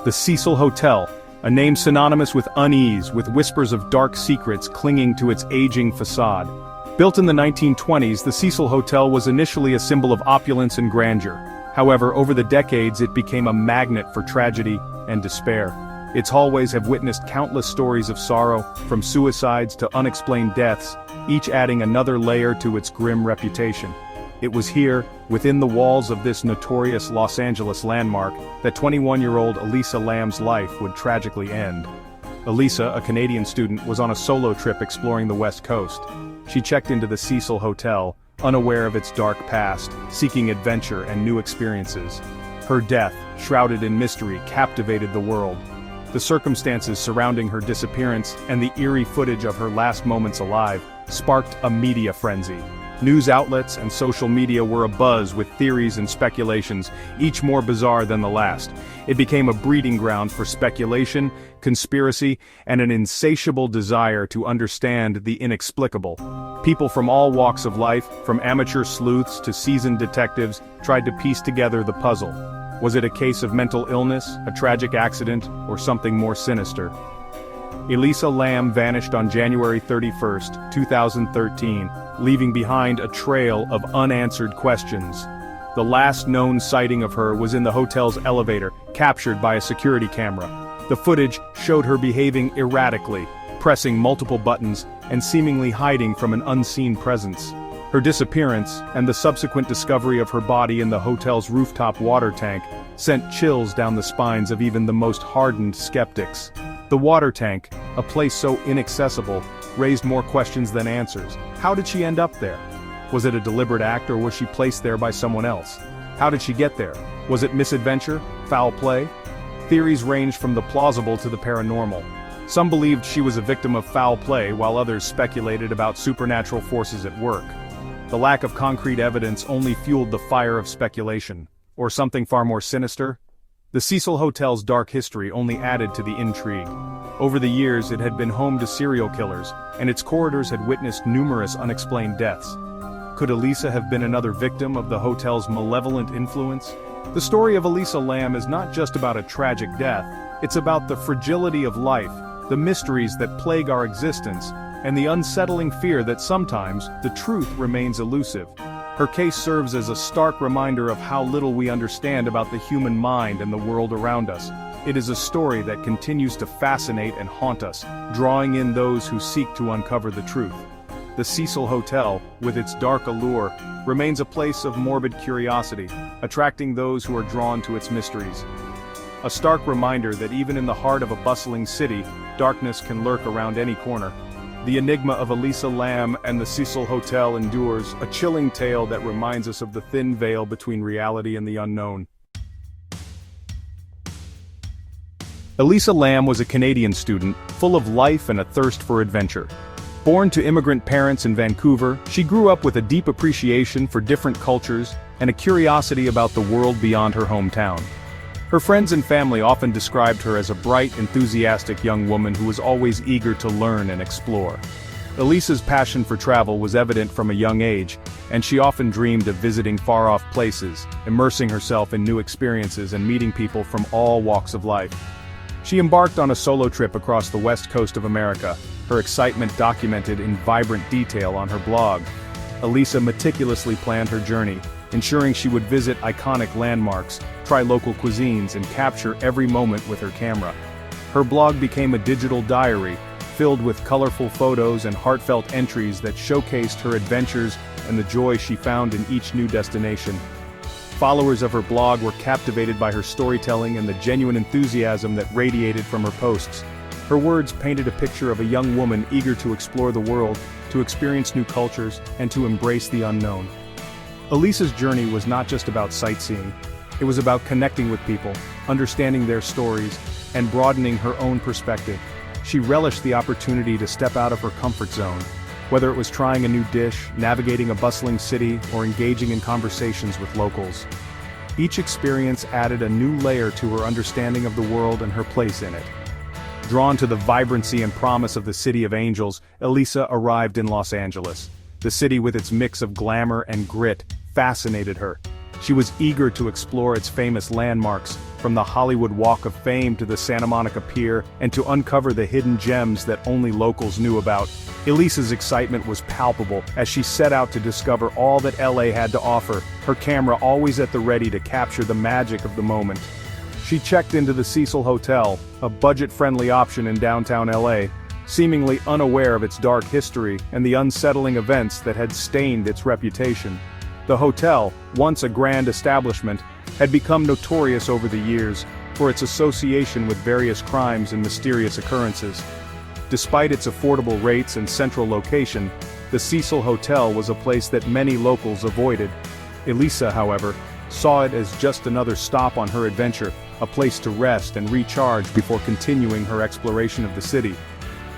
The Cecil Hotel, a name synonymous with unease, with whispers of dark secrets clinging to its aging facade. Built in the 1920s, the Cecil Hotel was initially a symbol of opulence and grandeur. However, over the decades it became a magnet for tragedy and despair. Its hallways have witnessed countless stories of sorrow, from suicides to unexplained deaths, each adding another layer to its grim reputation. It was here, within the walls of this notorious Los Angeles landmark, that 21-year-old Elisa Lamb's life would tragically end. Elisa, a Canadian student, was on a solo trip exploring the West Coast. She checked into the Cecil Hotel, unaware of its dark past, seeking adventure and new experiences. Her death, shrouded in mystery, captivated the world. The circumstances surrounding her disappearance and the eerie footage of her last moments alive sparked a media frenzy. News outlets and social media were abuzz with theories and speculations, each more bizarre than the last. It became a breeding ground for speculation, conspiracy, and an insatiable desire to understand the inexplicable. People from all walks of life, from amateur sleuths to seasoned detectives, tried to piece together the puzzle. Was it a case of mental illness, a tragic accident, or something more sinister? Elisa Lam vanished on January 31, 2013, leaving behind a trail of unanswered questions. The last known sighting of her was in the hotel's elevator, captured by a security camera. The footage showed her behaving erratically, pressing multiple buttons, and seemingly hiding from an unseen presence. Her disappearance, and the subsequent discovery of her body in the hotel's rooftop water tank, sent chills down the spines of even the most hardened skeptics. The water tank, a place so inaccessible, raised more questions than answers. How did she end up there? Was it a deliberate act, or was she placed there by someone else? How did she get there? Was it misadventure? Foul play? Theories ranged from the plausible to the paranormal. Some believed she was a victim of foul play, while others speculated about supernatural forces at work. The lack of concrete evidence only fueled the fire of speculation. Or something far more sinister? The Cecil Hotel's dark history only added to the intrigue. Over the years it had been home to serial killers, and its corridors had witnessed numerous unexplained deaths. Could Elisa have been another victim of the hotel's malevolent influence? The story of Elisa Lam is not just about a tragic death, it's about the fragility of life, the mysteries that plague our existence, and the unsettling fear that sometimes the truth remains elusive. Her case serves as a stark reminder of how little we understand about the human mind and the world around us. It is a story that continues to fascinate and haunt us, drawing in those who seek to uncover the truth. The Cecil Hotel, with its dark allure, remains a place of morbid curiosity, attracting those who are drawn to its mysteries. A stark reminder that even in the heart of a bustling city, darkness can lurk around any corner. The enigma of Elisa Lam and the Cecil Hotel endures, a chilling tale that reminds us of the thin veil between reality and the unknown. Elisa Lam was a Canadian student, full of life and a thirst for adventure. Born to immigrant parents in Vancouver, she grew up with a deep appreciation for different cultures and a curiosity about the world beyond her hometown. Her friends and family often described her as a bright, enthusiastic young woman who was always eager to learn and explore. Elisa's passion for travel was evident from a young age, and she often dreamed of visiting far-off places, immersing herself in new experiences and meeting people from all walks of life. She embarked on a solo trip across the west coast of America, her excitement documented in vibrant detail on her blog. Elisa meticulously planned her journey, ensuring she would visit iconic landmarks, try local cuisines, and capture every moment with her camera. Her blog became a digital diary, filled with colorful photos and heartfelt entries that showcased her adventures and the joy she found in each new destination. Followers of her blog were captivated by her storytelling and the genuine enthusiasm that radiated from her posts. Her words painted a picture of a young woman eager to explore the world, to experience new cultures, and to embrace the unknown. Elisa's journey was not just about sightseeing. It was about connecting with people, understanding their stories, and broadening her own perspective. She relished the opportunity to step out of her comfort zone, whether it was trying a new dish, navigating a bustling city, or engaging in conversations with locals. Each experience added a new layer to her understanding of the world and her place in it. Drawn to the vibrancy and promise of the City of Angels, Elisa arrived in Los Angeles. The city, with its mix of glamour and grit, fascinated her. She was eager to explore its famous landmarks, from the Hollywood Walk of Fame to the Santa Monica Pier, and to uncover the hidden gems that only locals knew about. Elisa's excitement was palpable as she set out to discover all that LA had to offer, her camera always at the ready to capture the magic of the moment. She checked into the Cecil Hotel, a budget-friendly option in downtown LA, seemingly unaware of its dark history and the unsettling events that had stained its reputation. The hotel, once a grand establishment, had become notorious over the years for its association with various crimes and mysterious occurrences. Despite its affordable rates and central location, the Cecil Hotel was a place that many locals avoided. Elisa, however, saw it as just another stop on her adventure, a place to rest and recharge before continuing her exploration of the city.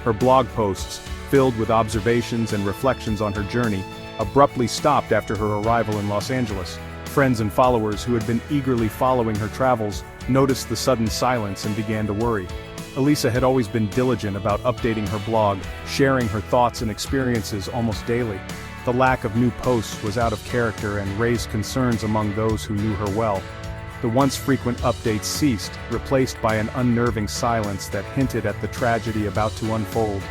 Her blog posts, filled with observations and reflections on her journey, abruptly stopped after her arrival in Los Angeles. Friends and followers who had been eagerly following her travels noticed the sudden silence and began to worry. Elisa had always been diligent about updating her blog, sharing her thoughts and experiences almost daily. The lack of new posts was out of character and raised concerns among those who knew her well. The once frequent updates ceased, replaced by an unnerving silence that hinted at the tragedy about to unfold.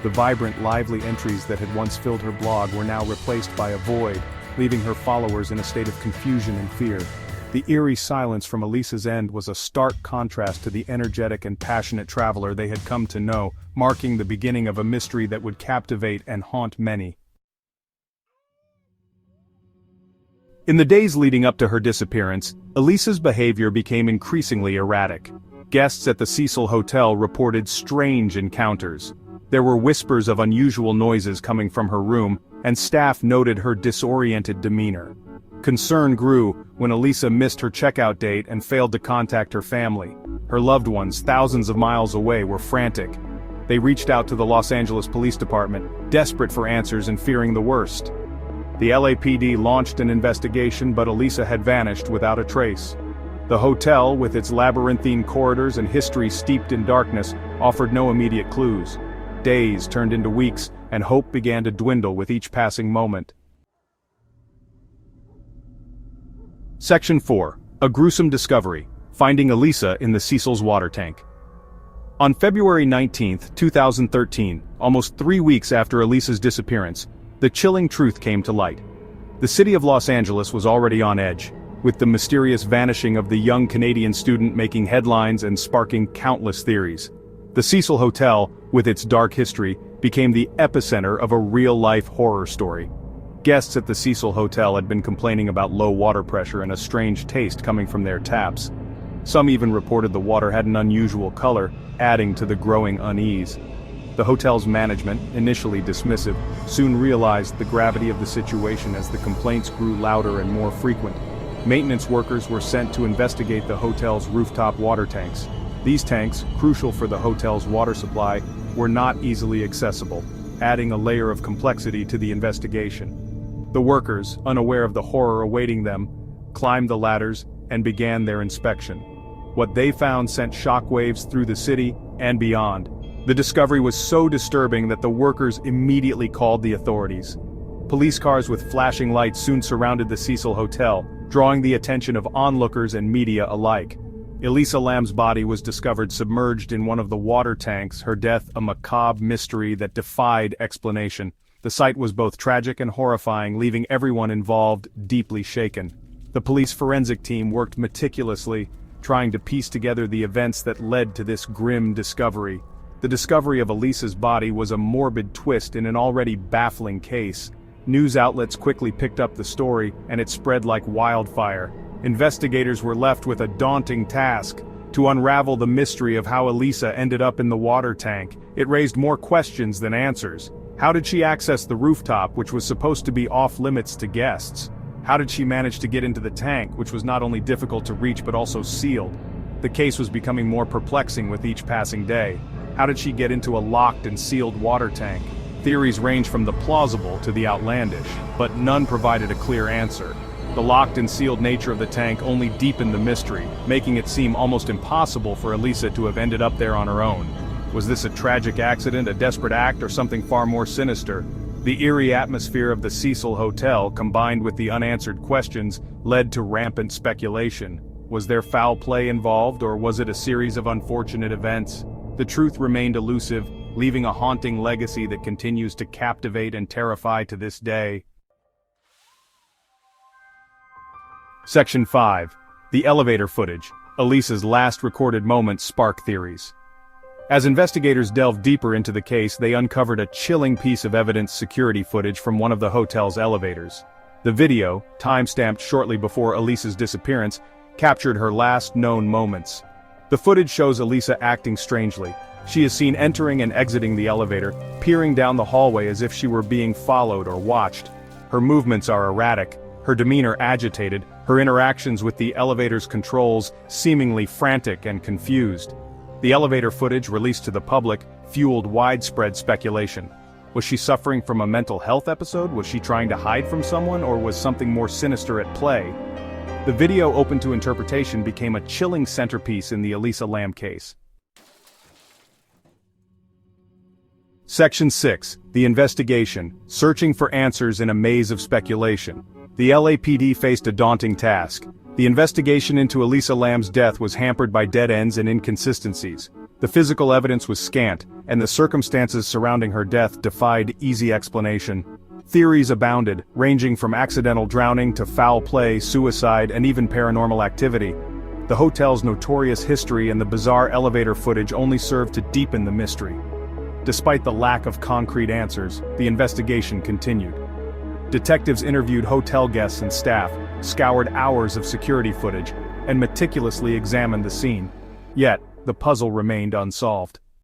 The vibrant, lively entries that had once filled her blog were now replaced by a void, leaving her followers in a state of confusion and fear. The eerie silence from Elisa's end was a stark contrast to the energetic and passionate traveler they had come to know, marking the beginning of a mystery that would captivate and haunt many. In the days leading up to her disappearance, Elisa's behavior became increasingly erratic. Guests at the Cecil Hotel reported strange encounters. There were whispers of unusual noises coming from her room, and staff noted her disoriented demeanor. Concern grew when Elisa missed her checkout date and failed to contact her family. Her loved ones, thousands of miles away, were frantic. They reached out to the Los Angeles Police Department, desperate for answers and fearing the worst. The LAPD launched an investigation, but Elisa had vanished without a trace. The hotel, with its labyrinthine corridors and history steeped in darkness, offered no immediate clues. Days turned into weeks, and hope began to dwindle with each passing moment. Section 4. A gruesome discovery, finding Elisa in the Cecil's water tank. On February 19, 2013, almost 3 weeks after Elisa's disappearance, the chilling truth came to light. The city of Los Angeles was already on edge, with the mysterious vanishing of the young Canadian student making headlines and sparking countless theories. The Cecil Hotel, with its dark history, became the epicenter of a real-life horror story. Guests at the Cecil Hotel had been complaining about low water pressure and a strange taste coming from their taps. Some even reported the water had an unusual color, adding to the growing unease. The hotel's management, initially dismissive, soon realized the gravity of the situation as the complaints grew louder and more frequent. Maintenance workers were sent to investigate the hotel's rooftop water tanks. These tanks, crucial for the hotel's water supply, were not easily accessible, adding a layer of complexity to the investigation. The workers, unaware of the horror awaiting them, climbed the ladders and began their inspection. What they found sent shockwaves through the city and beyond. The discovery was so disturbing that the workers immediately called the authorities. Police cars with flashing lights soon surrounded the Cecil Hotel, drawing the attention of onlookers and media alike. Elisa Lamb's body was discovered submerged in one of the water tanks, her death a macabre mystery that defied explanation. The sight was both tragic and horrifying, leaving everyone involved deeply shaken. The police forensic team worked meticulously, trying to piece together the events that led to this grim discovery. The discovery of Elisa's body was a morbid twist in an already baffling case. News outlets quickly picked up the story, and it spread like wildfire. Investigators were left with a daunting task: to unravel the mystery of how Elisa ended up in the water tank. It raised more questions than answers. How did she access the rooftop, which was supposed to be off-limits to guests? How did she manage to get into the tank, which was not only difficult to reach but also sealed? The case was becoming more perplexing with each passing day. How did she get into a locked and sealed water tank? Theories ranged from the plausible to the outlandish, but none provided a clear answer. The locked and sealed nature of the tank only deepened the mystery, making it seem almost impossible for Elisa to have ended up there on her own. Was this a tragic accident, a desperate act, or something far more sinister? The eerie atmosphere of the Cecil Hotel, combined with the unanswered questions, led to rampant speculation. Was there foul play involved, or was it a series of unfortunate events? The truth remained elusive, leaving a haunting legacy that continues to captivate and terrify to this day. Section 5. The elevator footage. Elisa's last recorded moments spark theories. As investigators delved deeper into the case, they uncovered a chilling piece of evidence: security footage from one of the hotel's elevators. The video, time-stamped shortly before Elisa's disappearance, captured her last known moments. The footage shows Elisa acting strangely. She is seen entering and exiting the elevator, peering down the hallway as if she were being followed or watched. Her movements are erratic, her demeanor agitated, her interactions with the elevator's controls seemingly frantic and confused. The elevator footage, released to the public, fueled widespread speculation. Was she suffering from a mental health episode? Was she trying to hide from someone, or was something more sinister at play? The video, open to interpretation, became a chilling centerpiece in the Elisa Lam case. Section 6. The investigation, searching for answers in a maze of speculation. The LAPD faced a daunting task. The investigation into Elisa Lamb's death was hampered by dead ends and inconsistencies. The physical evidence was scant, and the circumstances surrounding her death defied easy explanation. Theories abounded, ranging from accidental drowning to foul play, suicide, and even paranormal activity. The hotel's notorious history and the bizarre elevator footage only served to deepen the mystery. Despite the lack of concrete answers, the investigation continued. Detectives interviewed hotel guests and staff, scoured hours of security footage, and meticulously examined the scene. Yet, the puzzle remained unsolved.